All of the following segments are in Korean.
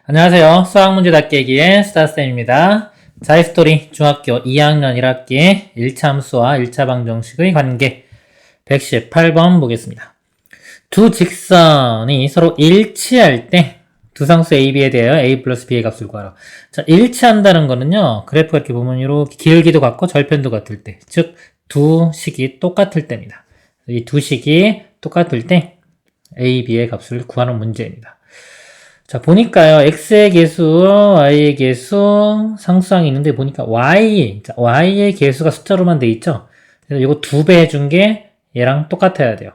안녕하세요. 수학문제 깨기의 스타쌤입니다. 자이스토리 중학교 2학년 1학기 1차 함수와 1차 방정식의 관계 118번 보겠습니다. 두 직선이 서로 일치할 때 두 상수 A, B에 대하여 A 플러스 B의 값을 구하라. 자, 일치한다는 거는요, 그래프가 이렇게 보면 이렇게 길기도 같고 절편도 같을 때, 즉, 두 식이 똑같을 때입니다. 이 두 식이 똑같을 때 A, B의 값을 구하는 문제입니다. 자, 보니까요, x의 개수, y의 개수, 상수항이 있는데 보니까 y의 개수가 숫자로만 돼 있죠? 그래서 이거 2배 해준 게 얘랑 똑같아야 돼요.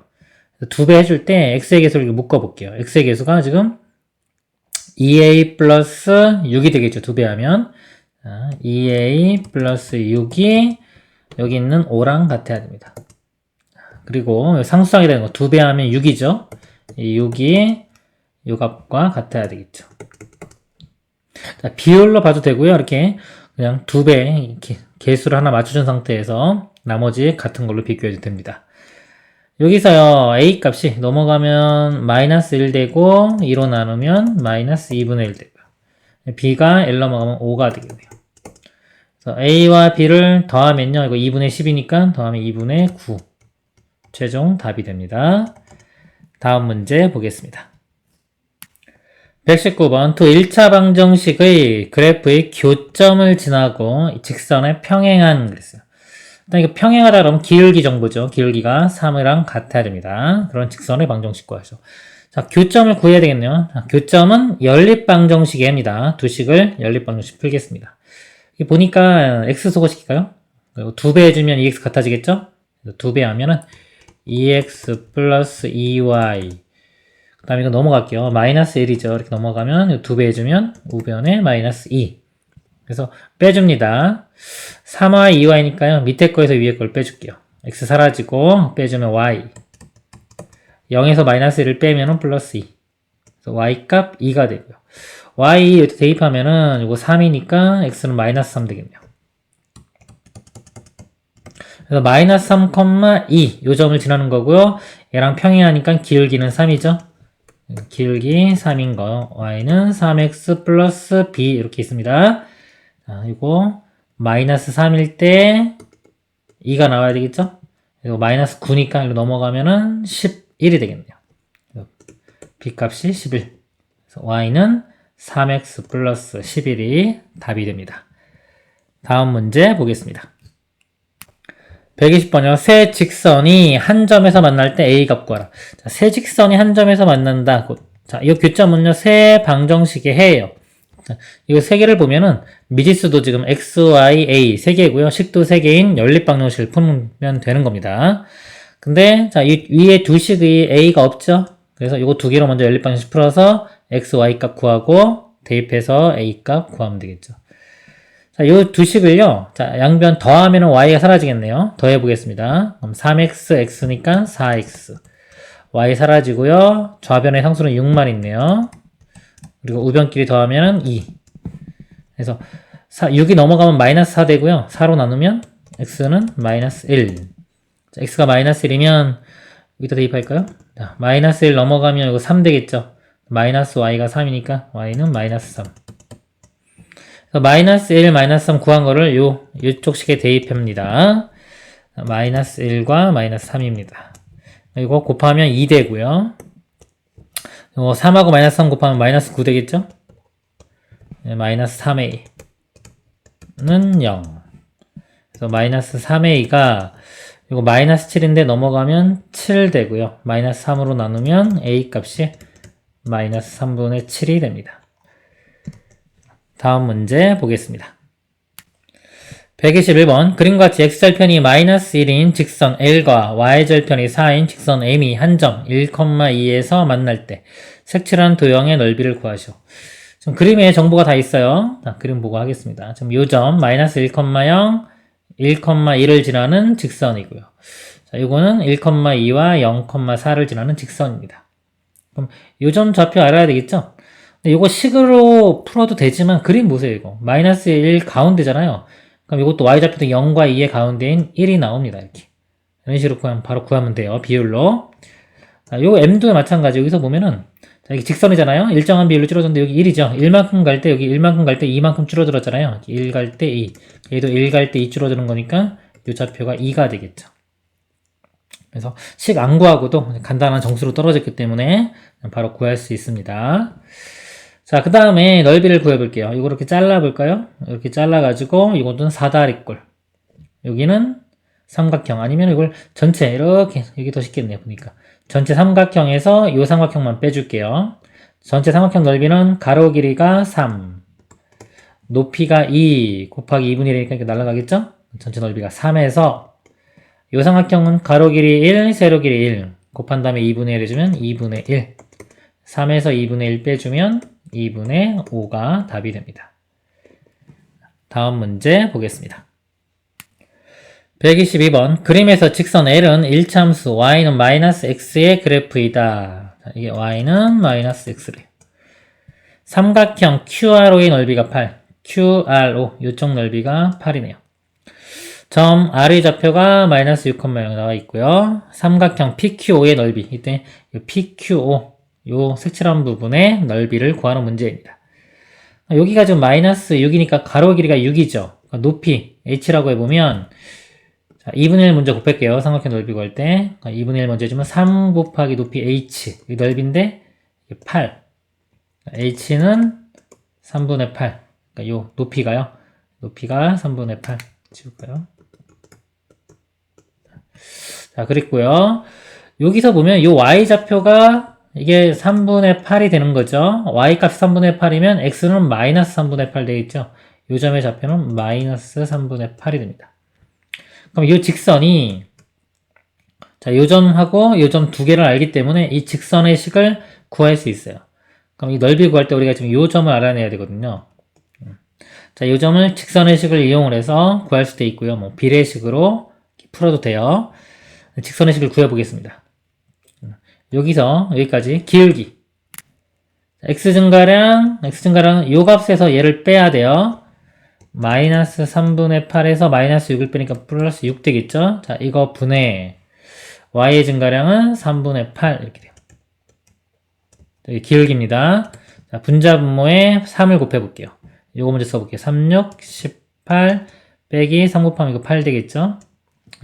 2배 해줄 때 x의 개수를 묶어볼게요. x의 개수가 지금 2a 플러스 6이 되겠죠, 2배 하면. 2a 플러스 6이 여기 있는 5랑 같아야 됩니다. 그리고 상수항이 되는 거 2배 하면 6이죠? 이 6이 요 값과 같아야 되겠죠. 자, 비율로 봐도 되고요. 이렇게 그냥 2배 이렇게 개수를 하나 맞춰준 상태에서 나머지 같은 걸로 비교해도 됩니다. 여기서요, a 값이 넘어가면 마이너스 1 되고 2로 나누면 마이너스 2분의 1 되고요. b가 1 넘어가면 5가 되겠네요. 그래서 a와 b를 더하면요, 이거 2분의 10이니까 더하면 2분의 9. 최종 답이 됩니다. 다음 문제 보겠습니다. 119번 두 1차 방정식의 그래프의 교점을 지나고 직선에 평행한 그랬어요. 일단 이거 평행하다 그러면 기울기 정보죠. 기울기가 3이랑 같아야 됩니다. 그런 직선의 방정식 구하죠. 자, 교점을 구해야 되겠네요. 자, 교점은 연립방정식이 합니다. 두 식을 연립방정식 풀겠습니다. 보니까 x 소거시킬까요? 2배 해주면 2x 같아지겠죠? 2배 하면은 2x 플러스 2y 그 다음에 이거 넘어갈게요. 마이너스 1이죠. 이렇게 넘어가면 2배 해주면 우변에 마이너스 2. 그래서 빼줍니다. 3y, 2y니까요. 밑에 거에서 위에 걸 빼줄게요. x 사라지고 빼주면 y. 0에서 마이너스 1을 빼면 플러스 2. 그래서 y 값 2가 되고요. y 여기 대입하면은 이거 3이니까 x는 마이너스 3 되겠네요. 그래서 마이너스 3,2 요 점을 지나는 거고요. 얘랑 평행하니까 기울기는 3이죠. 기울기 3인 거, y는 3x 플러스 b 이렇게 있습니다. 자, 이거 마이너스 3일 때 2가 나와야 되겠죠? 그리고 마이너스 9니까 이로 넘어가면은 11이 되겠네요. b 값이 11. 그래서 y는 3x 플러스 11이 답이 됩니다. 다음 문제 보겠습니다. 120번이요. 세 직선이 한 점에서 만날 때 A 값 구하라. 자, 세 직선이 한 점에서 만난다. 자, 이 교점은요, 세 방정식의 해예요. 자, 이거 세 개를 보면은 미지수도 지금 X, Y, A 세 개고요. 식도 세 개인 연립 방정식을 풀면 되는 겁니다. 근데 자, 이 위에 두 식의 A가 없죠. 그래서 이거 두 개로 먼저 연립 방정식 풀어서 X, Y 값 구하고 대입해서 A 값 구하면 되겠죠. 자, 요 두 식을요, 자, 양변 더하면 y가 사라지겠네요. 더해보겠습니다. 그럼 3x, x니까 4x. y 사라지고요. 좌변의 상수는 6만 있네요. 그리고 우변끼리 더하면 2. 그래서 6이 넘어가면 마이너스 4 되고요. 4로 나누면 x는 마이너스 1. 자, x가 마이너스 1이면 여기다 대입할까요? 자, 마이너스 1 넘어가면 이거 3 되겠죠. 마이너스 y가 3이니까 y는 마이너스 3. 마이너스 1, 마이너스 3 구한 거를 요쪽 식에 대입합니다. 마이너스 1과 마이너스 3입니다. 이거 곱하면 2 되고요. 이거 3하고 마이너스 3 곱하면 마이너스 9 되겠죠? 마이너스 3a는 0. 그래서 마이너스 3a가 이거 마이너스 7인데 넘어가면 7 되고요. 마이너스 3으로 나누면 a 값이 마이너스 3분의 7이 됩니다. 다음 문제 보겠습니다. 121번 그림과 같이 x절편이 마이너스 1인 직선 L과 y절편이 4인 직선 M이 한 점 1,2에서 만날 때 색칠한 도형의 넓이를 구하시오. 지금 그림에 정보가 다 있어요. 자, 그림 보고 하겠습니다. 지금 요 점 마이너스 1,0, 1,1을 지나는 직선이고요. 자, 요거는 1,2와 0,4를 지나는 직선입니다. 그럼 요 점 좌표 알아야 되겠죠? 이거 식으로 풀어도 되지만 그림 보세요. 이거 마이너스 1 가운데잖아요. 그럼 이것도 y좌표도 0과 2의 가운데인 1이 나옵니다. 이렇게 이런 식으로 바로 구하면 돼요. 비율로. 자, 요거 m도 마찬가지. 여기서 보면은 자, 이게 직선이잖아요. 일정한 비율로 줄어드는데 여기 1이죠. 1만큼 갈 때 여기 1만큼 갈 때 2만큼 줄어들었잖아요. 1 갈 때 2. 얘도 1 갈 때 2 줄어드는 거니까 이 좌표가 2가 되겠죠. 그래서 식 안 구하고도 간단한 정수로 떨어졌기 때문에 바로 구할 수 있습니다. 자, 그 다음에 넓이를 구해볼게요. 이거 이렇게 잘라볼까요? 이렇게 잘라가지고 이것은 사다리꼴. 여기는 삼각형. 아니면 이걸 전체 이렇게, 여기 더 쉽겠네요. 보니까. 전체 삼각형에서 이 삼각형만 빼줄게요. 전체 삼각형 넓이는 가로 길이가 3, 높이가 2 곱하기 2분의 1이니까 이렇게 날아가겠죠? 전체 넓이가 3에서 이 삼각형은 가로 길이 1, 세로 길이 1 곱한 다음에 2분의 1 해주면 2분의 1. 3에서 2분의 1 빼주면 2분의 5가 답이 됩니다. 다음 문제 보겠습니다. 122번 그림에서 직선 L은 1참수 y는 마이너스 x의 그래프이다. 이게 y는 마이너스 x래요. 삼각형 QRO의 넓이가 8, QRO 요쪽 넓이가 8이네요. 점 R의 좌표가 마이너스 6,0 나와 있고요. 삼각형 PQO의 넓이, 이때 PQO 요 색칠한 부분의 넓이를 구하는 문제입니다. 여기가 지금 마이너스 6이니까 가로 길이가 6이죠. 높이 h라고 해보면 자, 2분의 1 먼저 곱할게요. 삼각형 넓이 구할 때 2분의 1 먼저 해주면 3 곱하기 높이 h 이 넓이인데 8 h는 3분의 8 그러니까 요 높이가 3분의 8 지울까요? 자, 그랬고요. 여기서 보면 요 y좌표가 이게 3분의 8이 되는 거죠. y값이 3분의 8이면 x는 마이너스 3분의 8 되겠죠. 요 점의 좌표는 마이너스 3분의 8이 됩니다. 그럼 이 직선이 자, 요 점하고 요 점 두 개를 알기 때문에 이 직선의 식을 구할 수 있어요. 그럼 이 넓이 구할 때 우리가 지금 요 점을 알아내야 되거든요. 자, 요 점을 직선의 식을 이용을 해서 구할 수도 있고요. 뭐 비례식으로 풀어도 돼요. 직선의 식을 구해 보겠습니다. 여기서 여기까지 기울기 x 증가량 요 값에서 얘를 빼야 돼요. 마이너스 3분의 8에서 마이너스 6을 빼니까 플러스 6 되겠죠? 자, 이거 분의 y의 증가량은 3분의 8 이렇게 돼요. 여기 기울기입니다. 자, 분자 분모에 3을 곱해 볼게요. 요거 먼저 써볼게요. 3, 6, 18 빼기 3 곱하면 이거 8 되겠죠?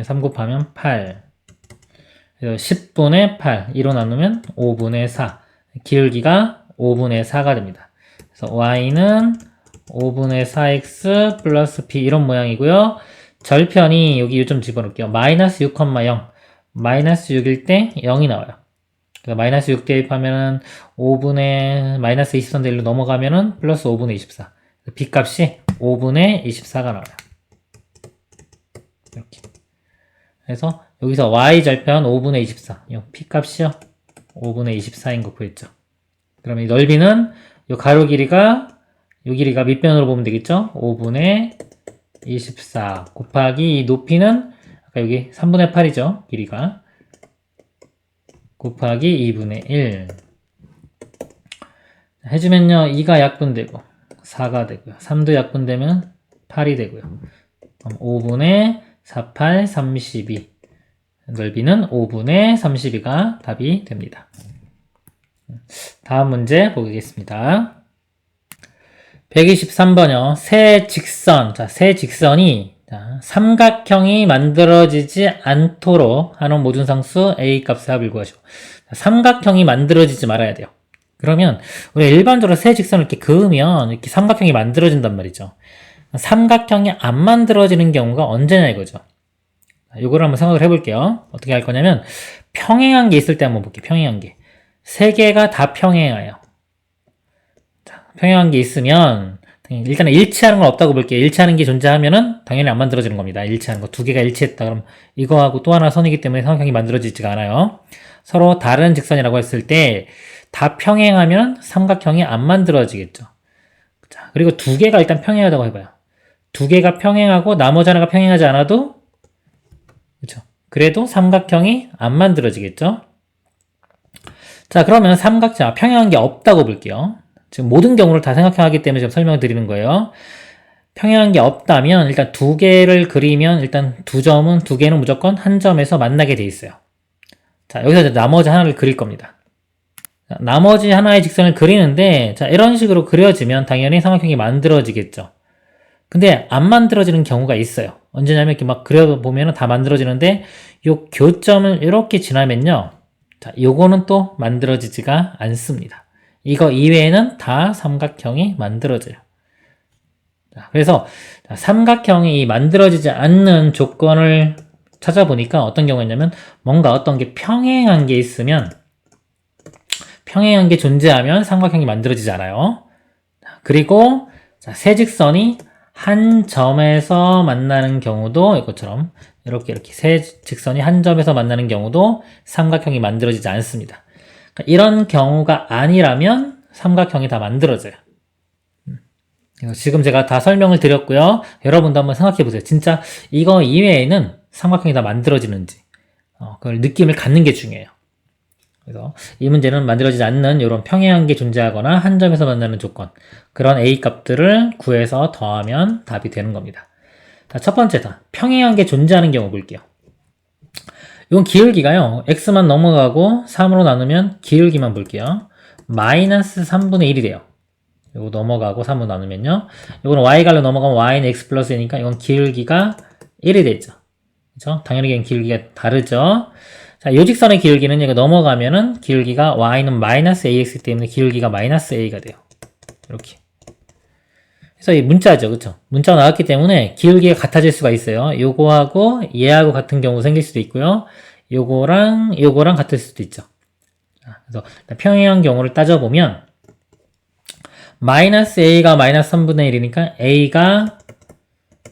3 곱하면 8 그래서 10분의 8 2로 나누면 5분의 4 기울기가 5분의 4가 됩니다. 그래서 y는 5분의 4x 플러스 b 이런 모양이고요. 절편이 여기 좀 집어넣을게요. 마이너스 6,0 마이너스 6일 때 0이 나와요. 그래서 마이너스 6 대입하면은 5분의 마이너스 23대 1로 넘어가면은 플러스 5분의 24 b 값이 5분의 24가 나와요. 이렇게 그래서 여기서 y 절편 5분의 24 이 p 값이요 5분의 24인 거 구했죠. 그러면 이 넓이는 이 가로 길이가 이 길이가 밑변으로 보면 되겠죠? 5분의 24 곱하기 이 높이는 아까 여기 3분의 8이죠? 길이가 곱하기 2분의 1 해주면요 2가 약분되고 4가 되고요 3도 약분되면 8이 되고요 그럼 5분의 48, 32 넓이는 5분의 32가 답이 됩니다. 다음 문제 보겠습니다. 123번이요. 세 직선. 자, 세 직선이 삼각형이 만들어지지 않도록 하는 모든 상수 A 값의 합을 구하시고 삼각형이 만들어지지 말아야 돼요. 그러면 우리 일반적으로 세 직선을 이렇게 그으면 이렇게 삼각형이 만들어진단 말이죠. 삼각형이 안 만들어지는 경우가 언제냐 이거죠. 이거를 한번 생각을 해볼게요. 어떻게 할 거냐면 평행한 게 있을 때 한번 볼게요. 평행한 게. 세 개가 다 평행해요. 자, 평행한 게 있으면 일단은 일치하는 건 없다고 볼게요. 일치하는 게 존재하면은 당연히 안 만들어지는 겁니다. 일치하는 거. 두 개가 일치했다. 그럼 이거하고 또 하나 선이기 때문에 삼각형이 만들어지지가 않아요. 서로 다른 직선이라고 했을 때 다 평행하면 삼각형이 안 만들어지겠죠. 자, 그리고 두 개가 일단 평행하다고 해봐요. 두 개가 평행하고 나머지 하나가 평행하지 않아도 그렇죠. 그래도 삼각형이 안 만들어지겠죠. 자, 그러면 삼각형 평행한 게 없다고 볼게요. 지금 모든 경우를 다 삼각형하기 때문에 지금 설명을 드리는 거예요. 평행한 게 없다면 일단 두 개를 그리면 일단 두 개는 무조건 한 점에서 만나게 돼 있어요. 자, 여기서 이제 나머지 하나를 그릴 겁니다. 나머지 하나의 직선을 그리는데, 자, 이런 식으로 그려지면 당연히 삼각형이 만들어지겠죠. 근데 안 만들어지는 경우가 있어요. 언제냐면 이렇게 막 그려보면 다 만들어지는데, 요 교점을 이렇게 지나면요. 자, 요거는 또 만들어지지가 않습니다. 이거 이외에는 다 삼각형이 만들어져요. 자, 그래서 삼각형이 만들어지지 않는 조건을 찾아보니까 어떤 경우가 있냐면, 뭔가 어떤 게 평행한 게 있으면, 평행한 게 존재하면 삼각형이 만들어지지 않아요. 그리고 세 직선이 한 점에서 만나는 경우도 이것처럼 이렇게 세 직선이 한 점에서 만나는 경우도 삼각형이 만들어지지 않습니다. 그러니까 이런 경우가 아니라면 삼각형이 다 만들어져요. 지금 제가 다 설명을 드렸고요. 여러분도 한번 생각해 보세요. 진짜 이거 이외에는 삼각형이 다 만들어지는지 그걸 느낌을 갖는 게 중요해요. 그래서 이 문제는 만들어지지 않는 이런 평행한 게 존재하거나 한 점에서 만나는 조건, 그런 A 값들을 구해서 더하면 답이 되는 겁니다. 자, 첫 번째 평행한 게 존재하는 경우 볼게요. 이건 기울기가요, x만 넘어가고 3으로 나누면 기울기만 볼게요. 마이너스 3분의 1이 돼요. 이거 넘어가고 3으로 나누면요. 이거는 y갈로 넘어가면 y는 x 플러스 1이니까 이건 기울기가 1이 되죠. 그죠? 당연히 기울기가 다르죠. 자, 요 직선의 기울기는 이거 넘어가면은 기울기가 y는 마이너스 ax 때문에 기울기가 마이너스 a가 돼요. 이렇게. 그래서 이 문자죠. 그쵸? 문자가 나왔기 때문에 기울기가 같아질 수가 있어요. 요거하고 얘하고 같은 경우 생길 수도 있고요. 요거랑 같을 수도 있죠. 자, 그래서 평행한 경우를 따져보면 마이너스 a가 마이너스 3분의 1이니까 a가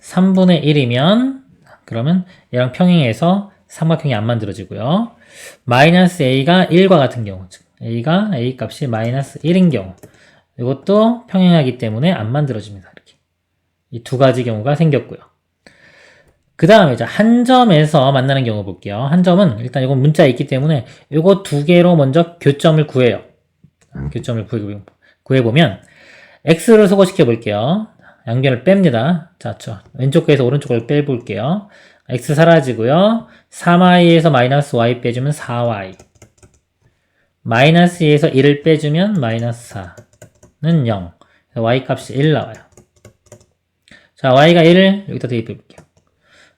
3분의 1이면 그러면 얘랑 평행해서 삼각형이 안 만들어지고요. 마이너스 a가 1과 같은 경우, 즉 a가 a 값이 마이너스 1인 경우, 이것도 평행하기 때문에 안 만들어집니다. 이렇게 이 두 가지 경우가 생겼고요. 그 다음에 이제 한 점에서 만나는 경우 볼게요. 한 점은 일단 이건 문자에 있기 때문에 이거 두 개로 먼저 교점을 구해요. 교점을 구해보면 x를 소거시켜 볼게요. 양변을 뺍니다. 자, 왼쪽 거에서 오른쪽 걸 빼볼게요. x 사라지고요. 3y에서 마이너스 y 빼주면 4y. 마이너스 2에서 1을 빼주면 마이너스 4는 0. y 값이 1 나와요. 자, y가 1을 여기다 대입해볼게요.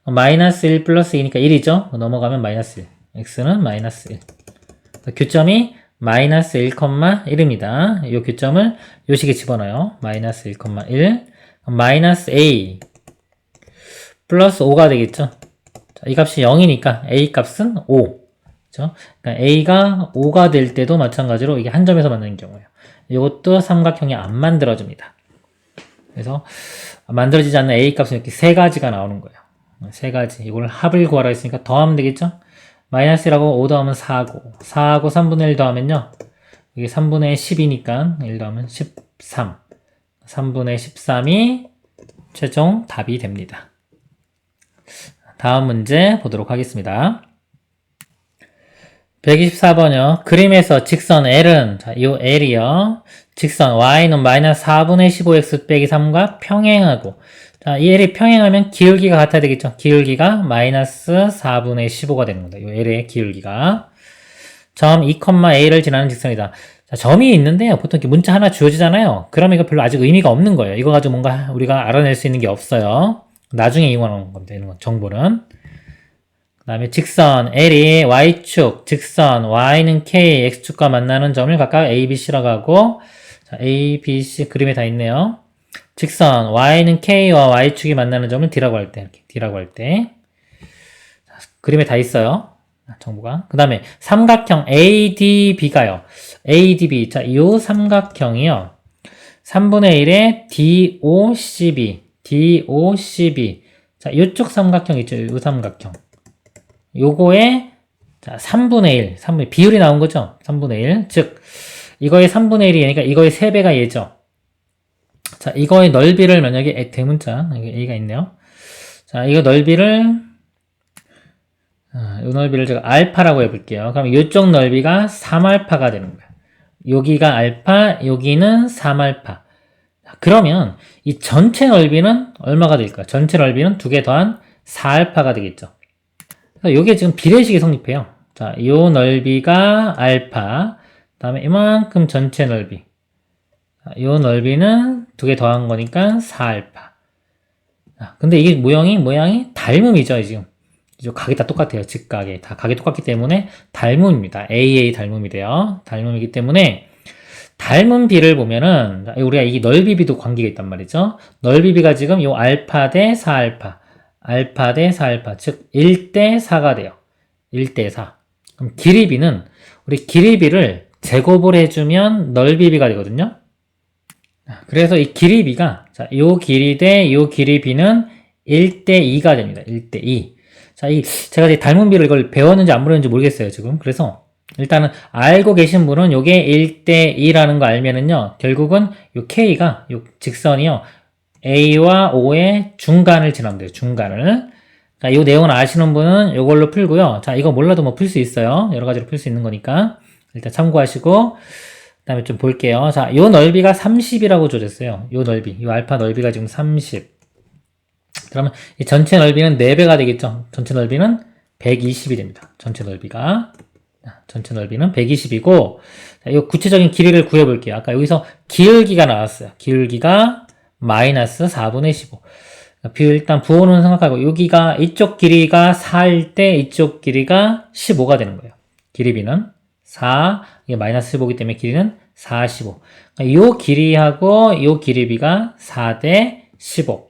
마이너스 1 플러스 2니까 1이죠? 넘어가면 마이너스 1. x는 마이너스 1. 교점이 마이너스 1,1입니다. 이 교점을 요 식에 집어넣어요. 마이너스 1,1. 마이너스 a 플러스 5가 되겠죠? 자, 이 값이 0이니까 a 값은 5. 그렇죠? 그러니까 a가 5가 될 때도 마찬가지로 이게 한 점에서 만나는 경우예요. 이것도 삼각형이 안 만들어집니다. 그래서 만들어지지 않는 a 값은 이렇게 세 가지가 나오는 거예요. 세 가지. 이걸 합을 구하라 했으니까 더하면 되겠죠? 마이너스 1하고 5 더하면 4고 4하고 3분의 1 더하면요. 이게 3분의 10이니까 1 더하면 13. 3분의 13이 최종 답이 됩니다. 다음 문제 보도록 하겠습니다. 124번이요. 그림에서 직선 L은, 자, 요 L이요. 직선 Y는 마이너스 4분의 15x 빼기 3과 평행하고, 자, 이 L이 평행하면 기울기가 같아야 되겠죠. 기울기가 마이너스 4분의 15가 되는 겁니다. 요 L의 기울기가. 점 2,a를 지나는 직선이다. 자, 점이 있는데요. 보통 이렇게 문자 하나 주어지잖아요. 그러면 이거 별로 아직 의미가 없는 거예요. 이거 가지고 뭔가 우리가 알아낼 수 있는 게 없어요. 나중에 이용하는 겁니다. 이런 정보는. 그 다음에 직선 L이 Y축, 직선 Y는 K, X축과 만나는 점을 각각 A, B, C라고 하고, 자, A, B, C 그림에 다 있네요. 직선 Y는 K와 Y축이 만나는 점을 D라고 할 때, 이렇게 D라고 할 때. 자, 그림에 다 있어요. 정보가. 그 다음에 삼각형 ADB가요. ADB. 자, 이 삼각형이요. 3분의 1에 DOCB. DOCB. 자, 요쪽 삼각형 있죠. 요 삼각형. 요거에, 자, 3분의 1. 3분의 1. 비율이 나온 거죠. 3분의 1. 즉, 이거의 3분의 1이 얘니까 이거의 3배가 얘죠. 자, 이거의 넓이를 만약에, 대문자. 여기 A가 있네요. 자, 이거 넓이를, 이 넓이를 제가 알파라고 해볼게요. 그럼 이쪽 넓이가 3알파가 되는 거예요. 여기가 알파, 여기는 3알파. 그러면 이 전체 넓이는 얼마가 될까요? 전체 넓이는 2개 더한 4알파가 되겠죠. 그래서 이게 지금 비례식이 성립해요. 자, 이 넓이가 알파, 다음에 이만큼 전체 넓이. 요 넓이는 두 개 더한 거니까 4알파. 근데 이게 모양이 닮음이죠, 지금. 각이 다 똑같아요. 직각이. 다 각이 똑같기 때문에 닮음입니다. AA 닮음이 돼요. 닮음이기 때문에 닮은 비를 보면은 우리가 이 넓이 비도 관계가 있단 말이죠. 넓이 비가 지금 요 알파 대 4알파. 알파 대 4알파. 즉 1대 4가 돼요. 1대 4. 그럼 길이 비는 우리 길이 비를 제곱을 해주면 넓이 비가 되거든요. 그래서 이 길이 비가 요 길이 대 요 길이 비는 1대 2가 됩니다. 1대 2. 제가 이제 닮은 비를 이걸 배웠는지 안 배웠는지 모르겠어요, 지금. 그래서 일단은 알고 계신 분은 요게 1대 2라는 거 알면은요, 결국은 요 K가, 요 직선이요, A와 O의 중간을 지나면 돼요, 중간을. 요 내용을 아시는 분은 요걸로 풀고요. 이거 몰라도 뭐 풀 수 있어요. 여러 가지로 풀 수 있는 거니까. 일단 참고하시고, 그 다음에 좀 볼게요. 요 넓이가 30이라고 줘졌어요. 요 넓이. 요 알파 넓이가 지금 30. 그러면 이 전체 넓이는 4배가 되겠죠. 전체 넓이는 120이 됩니다. 전체 넓이가. 전체 넓이는 120이고, 이 구체적인 길이를 구해볼게요. 아까 여기서 기울기가 나왔어요. 기울기가 마이너스 4분의 15. 비율 일단 부호는 생각하고, 여기가 이쪽 길이가 4일 때 이쪽 길이가 15가 되는 거예요. 길이비는 4, 이게 마이너스 15이기 때문에 길이는 4, 15. 이 길이하고 이 길이비가 4 대 15.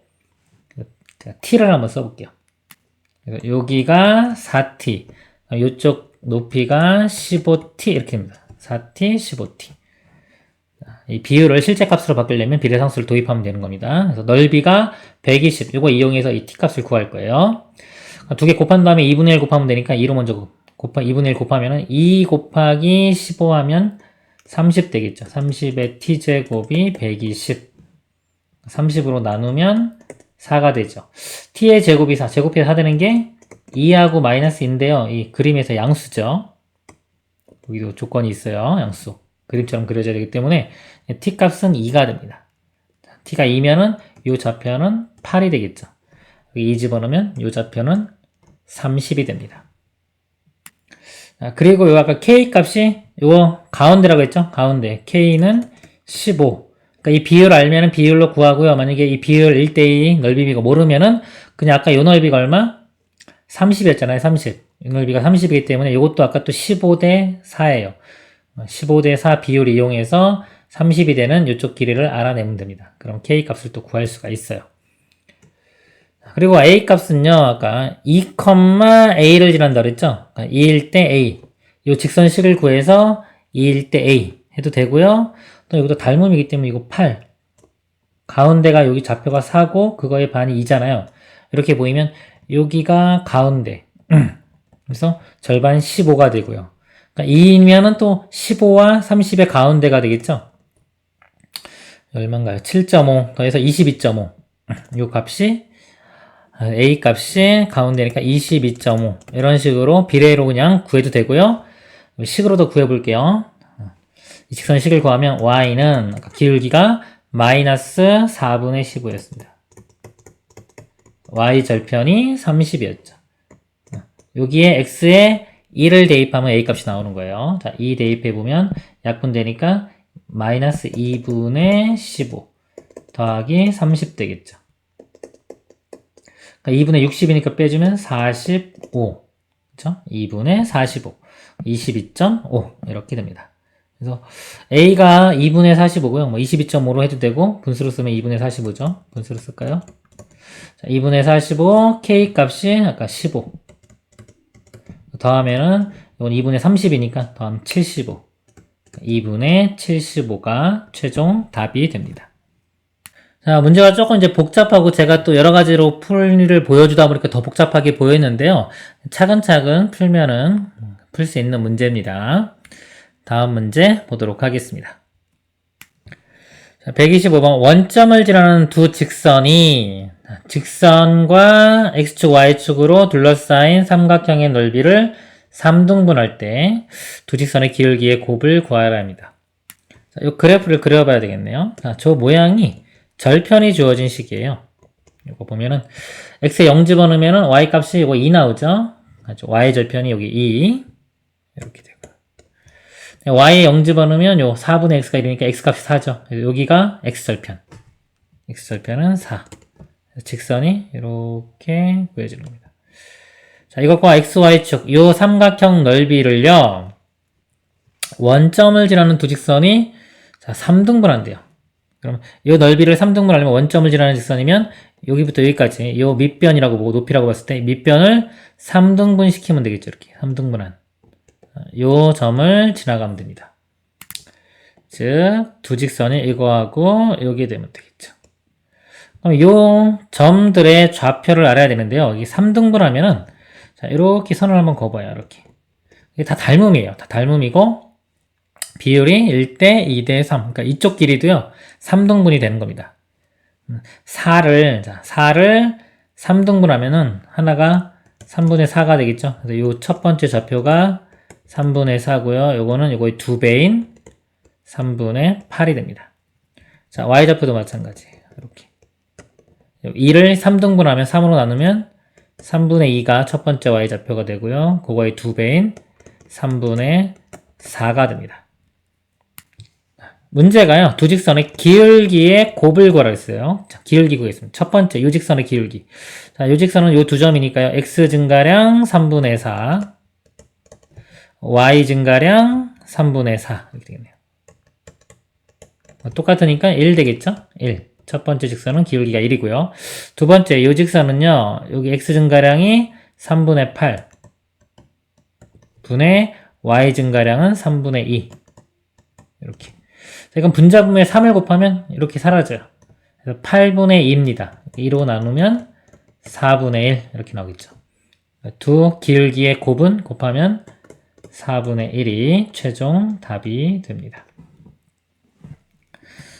제가 t를 한번 써볼게요. 여기가 4t, 이쪽 높이가 15t 이렇게 됩니다. 4t, 15t. 이 비율을 실제 값으로 바꾸려면 비례상수를 도입하면 되는 겁니다. 그래서 넓이가 120, 이거 이용해서 이 t 값을 구할 거예요. 두 개 곱한 다음에 2분의 1 곱하면 되니까 2로 먼저 2분의 1 곱하면은 2 곱하기 15 하면 30 되겠죠. 30의 t제곱이 120. 30으로 나누면 4가 되죠. t의 제곱이 4, 제곱해서 4 되는 게 2하고 마이너스인데요. 이 그림에서 양수죠. 여기도 조건이 있어요. 양수. 그림처럼 그려져야 되기 때문에 t 값은 2가 됩니다. t가 2면은 이 좌표는 8이 되겠죠. 여기 2 집어넣으면 이 좌표는 30이 됩니다. 그리고 요 아까 k 값이 요 가운데라고 했죠? 가운데. k는 15. 그러니까 이 비율 알면은 비율로 구하고요. 만약에 이 비율 1대2 넓이비가 모르면은 그냥 아까 요 넓이가 얼마? 30이었잖아요. 30. 이 넓이가 30이기 때문에 이것도 아까 또 15대 4예요. 15대 4 비율 이용해서 30이 되는 이쪽 길이를 알아내면 됩니다. 그럼 k 값을 또 구할 수가 있어요. 그리고 a 값은요, 아까 2,a를 지난다 그랬죠? 2일 때 a. 이 직선식을 구해서 2일 때 a 해도 되고요. 또 여기도 닮음이기 때문에 이거 8. 가운데가 여기 좌표가 4고 그거의 반이 2잖아요. 이렇게 보이면 여기가 가운데. 그래서 절반 15가 되고요. 그러니까 2면은 또 15와 30의 가운데가 되겠죠? 얼마인가요? 7.5 더해서 22.5. 이 값이 a 값이 가운데니까 22.5 이런 식으로 비례로 그냥 구해도 되고요. 식으로도 구해볼게요. 이 직선식을 구하면 y는 기울기가 마이너스 4분의 15였습니다. y 절편이 30이었죠. 여기에 x에 1을 대입하면 a 값이 나오는 거예요. 자, 2 대입해보면 약분되니까 마이너스 2분의 15 더하기 30 되겠죠. 그러니까 2분의 60이니까 빼주면 45. 그쵸? 2분의 45. 22.5. 이렇게 됩니다. 그래서 A가 2분의 45고요. 뭐 22.5로 해도 되고, 분수로 쓰면 2분의 45죠. 분수로 쓸까요? 자, 2분의 45, K 값이 아까 15. 더하면은, 이건 2분의 30이니까 더하면 75. 2분의 75가 최종 답이 됩니다. 자, 문제가 조금 이제 복잡하고 제가 또 여러 가지로 풀이를 보여주다 보니까 더 복잡하게 보였는데요. 차근차근 풀면은 풀 수 있는 문제입니다. 다음 문제 보도록 하겠습니다. 자, 125번 원점을 지나는 두 직선이 직선과 x축, y축으로 둘러싸인 삼각형의 넓이를 3등분할 때 두 직선의 기울기의 곱을 구하라 합니다. 자, 이 그래프를 그려봐야 되겠네요. 자, 저 모양이 절편이 주어진 식이에요. 이거 보면은 x에 0 집어넣으면은 y 값이 이거 2 나오죠. y 절편이 여기 2 이렇게 되고 y에 0 집어넣으면 요 4분의 x가 이러니까 x값이 4죠. 여기가 x절편. x절편은 4. 직선이 이렇게 보여지는 겁니다. 자, 이것과 xy축, 요 삼각형 넓이를요, 원점을 지나는 두 직선이 자, 3등분한대요. 그럼 이 넓이를 3등분하려면 원점을 지나는 직선이면 여기부터 여기까지 이 밑변이라고 보고 높이라고 봤을 때 밑변을 3등분 시키면 되겠죠. 이렇게 3등분한 이 점을 지나가면 됩니다. 즉 두 직선이 이거하고 여기에 되면 되겠죠. 그럼 이 점들의 좌표를 알아야 되는데요. 이 3등분하면은 자 이렇게 선을 한번 그어봐요. 이렇게 이게 다 닮음이에요. 다 닮음이고 비율이 1대 2대 3. 그러니까 이쪽 길이도요. 3등분이 되는 겁니다. 4를 3등분 하면은 하나가 3분의 4가 되겠죠. 그래서 요 첫 번째 좌표가 3분의 4고요. 요거는 요거의 2배인 3분의 8이 됩니다. 자, y좌표도 마찬가지. 이렇게. 2를 3등분 하면 3으로 나누면 3분의 2가 첫 번째 y좌표가 되고요. 그거의 2배인 3분의 4가 됩니다. 문제가요. 두 직선의 기울기의 곱을 구하라 했어요. 자, 기울기 구했습니다. 첫 번째, 요 직선의 기울기. 자, 요 직선은 요 두 점이니까요. x 증가량 3분의 4, y 증가량 3분의 4 이렇게 되겠네요. 똑같으니까 1 되겠죠? 1. 첫 번째 직선은 기울기가 1이고요. 두 번째, 요 직선은요. 여기 x 증가량이 3분의 8 분의 y 증가량은 3분의 2 이렇게. 이건 분자분모에 3을 곱하면 이렇게 사라져요. 그래서 8분의 2입니다. 2로 나누면 4분의 1 이렇게 나오겠죠. 두 기울기의 곱은 곱하면 4분의 1이 최종 답이 됩니다.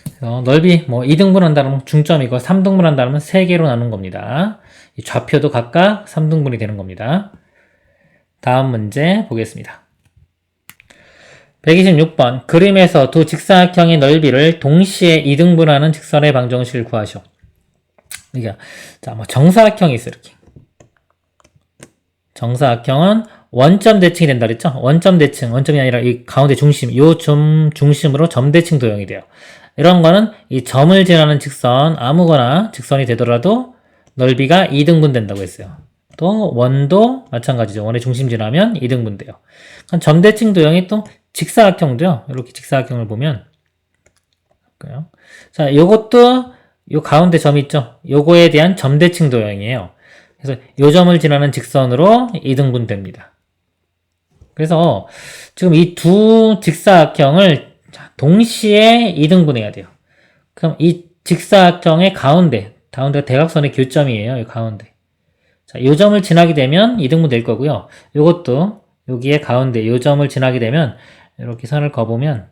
그래서 넓이 뭐 2등분 한다면 중점이고 3등분 한다면 3개로 나눈 겁니다. 이 좌표도 각각 3등분이 되는 겁니다. 다음 문제 보겠습니다. 126번 그림에서 두 직사각형의 넓이를 동시에 2등분하는 직선의 방정식을 구하시오. 이게 자, 뭐 정사각형이 있어요. 이렇게. 정사각형은 원점 대칭이 된다 그랬죠? 원점 대칭, 원점이 아니라 이 가운데 중심, 요 점 중심으로 점 대칭 도형이 돼요. 이런 거는 이 점을 지나는 직선, 아무거나 직선이 되더라도 넓이가 2등분 된다고 했어요. 또 원도 마찬가지죠. 원의 중심 지나면 2등분 돼요. 점 대칭 도형이 또 직사각형도요. 이렇게 직사각형을 보면 볼까요? 자, 요것도 요 가운데 점 있죠? 요거에 대한 점대칭 도형이에요. 그래서 요 점을 지나는 직선으로 2등분 됩니다. 그래서 지금 이 두 직사각형을 동시에 2등분해야 돼요. 그럼 이 직사각형의 가운데가 대각선의 교점이에요. 이 가운데. 자, 요 점을 지나게 되면 2등분 될 거고요. 요것도 여기에 가운데 요 점을 지나게 되면 이렇게 선을 그어보면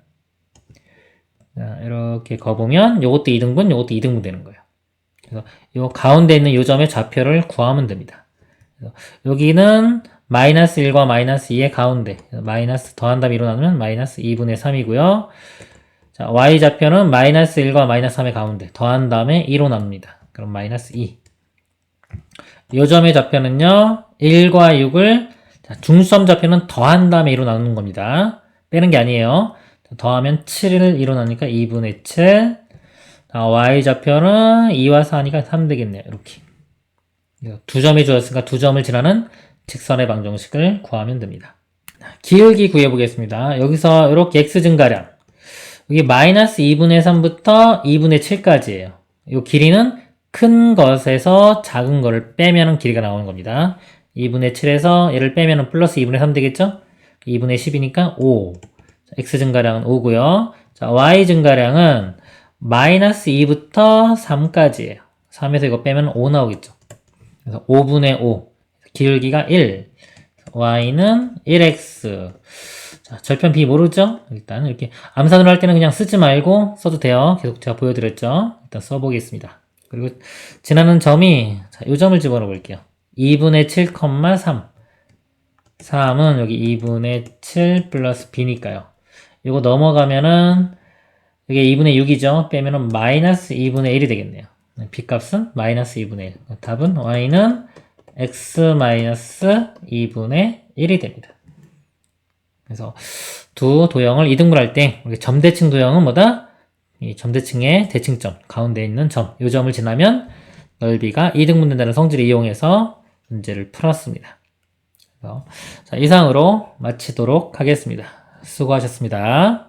이렇게 그어보면 요것도 2등분, 요것도 2등분 되는 거예요. 그래서 요 가운데 있는 요 점의 좌표를 구하면 됩니다. 그래서 여기는 마이너스 1과 마이너스 2의 가운데 마이너스 더한 다음에 2로 나누면 마이너스 2분의 3이고요. 자, y좌표는 마이너스 1과 마이너스 3의 가운데 더한 다음에 2로 나눕니다. 그럼 마이너스 2. 요 점의 좌표는요 1과 6을 중점 좌표는 더한 다음에 2로 나누는 겁니다. 빼는 게 아니에요. 더하면 7을 2로 나누니까 2분의 7. y좌표는 2와 4니까 3 되겠네요. 이렇게. 두 점이 주어졌으니까 두 점을 지나는 직선의 방정식을 구하면 됩니다. 기울기 구해보겠습니다. 여기서 이렇게 x 증가량. 여기 마이너스 2분의 3부터 2분의 7까지예요. 이 길이는 큰 것에서 작은 거를 빼면 길이가 나오는 겁니다. 2분의 7에서 얘를 빼면 플러스 2분의 3 되겠죠? 2분의 10이니까 5. x 증가량은 5고요. 자, y 증가량은 마이너스 2부터 3까지예요. 3에서 이거 빼면 5 나오겠죠. 그래서 5분의 5. 기울기가 1. y는 1x. 자, 절편 b 모르죠? 일단 이렇게 암산으로 할 때는 그냥 쓰지 말고 써도 돼요. 계속 제가 보여드렸죠. 일단 써보겠습니다. 그리고 지나는 점이 자, 요 점을 집어넣어 볼게요. 2분의 7,3. 3은 여기 2분의 7 플러스 b니까요. 이거 넘어가면은 이게 2분의 6이죠. 빼면은 마이너스 2분의 1이 되겠네요. b 값은 마이너스 2분의 1. 답은 y는 x 마이너스 2분의 1이 됩니다. 그래서 두 도형을 이등분할 때 점대칭 도형은 뭐다? 이 점대칭의 대칭점 가운데 있는 점, 이 점을 지나면 넓이가 이등분된다는 성질을 이용해서 문제를 풀었습니다. 그래서 자, 이상으로 마치도록 하겠습니다. 수고하셨습니다.